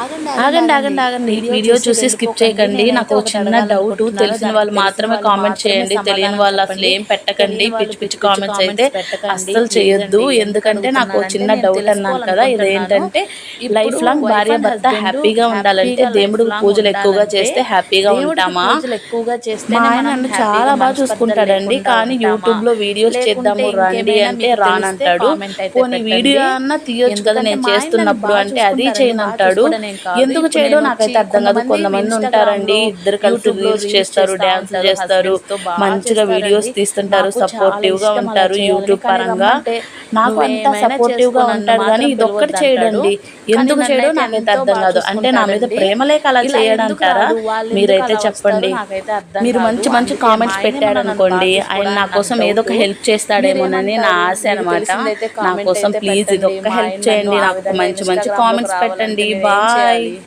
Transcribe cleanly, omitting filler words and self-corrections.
ఆగండి ఆగండి ఆగండి వీడియో చూసి స్కిప్ చేయకండి. నాకు చిన్న డౌట్, తెలిసిన వాళ్ళు మాత్రమే కామెంట్ చేయండి, తెలియని వాళ్ళు అసలు ఏం పెట్టకండి. పిచ్చి పిచ్చి కామెంట్స్ అయితే అస్సలు చేయొద్దు. ఎందుకంటే నాకు చిన్న డౌట్ అన్నాను కదా, ఇదేంటంటే లైఫ్ లాంగ్ భార్య భర్త హ్యాపీగా ఉండాలంటే దేవుడు పూజలు ఎక్కువగా చేస్తే హ్యాపీగా ఉంటామా? మా ఆయన నన్ను చాలా బాగా చూసుకుంటాడండి, కానీ యూట్యూబ్ లో వీడియోస్ చేద్దాము రండి అంటే రానంటాడు. పోనీ వీడియో అన్నా తీయొచ్చు కదా నేను చేస్తున్నప్పుడు అంటే అది చేయనంటాడు. ఎందుకు చేయడో నాకైతే అర్థం కాదు. కొంతమంది ఉంటారండి, ఇద్దరు కలిసి రీల్స్ చేస్తారు, డ్యాన్స్ చేస్తారు, మంచిగా వీడియోస్ తీస్తుంటారు, సపోర్టివ్ గా ఉంటారు యూట్యూబ్ పరంగా. నాకు అంతా సపోర్టివ్ గా ఉంటారు, కానీ ఇదొక్కటి చేయడండి. ఎందుకు చేయడో నాకైతే అర్థం కాదు. అంటే నా మీద ప్రేమ లేక అలా చేయడంటారా? మీరైతే చెప్పండి. మీరు మంచి మంచి కామెంట్స్ పెట్టారనుకోండి, ఆయన నా కోసం ఏదో ఒక హెల్ప్ చేస్తాడేమోనని నా ఆశ అనమాట. నా కోసం ప్లీజ్ ఇదొక్క హెల్ప్ చేయండి, నాకు మంచి మంచి కామెంట్స్ పెట్టండి. బాయ్.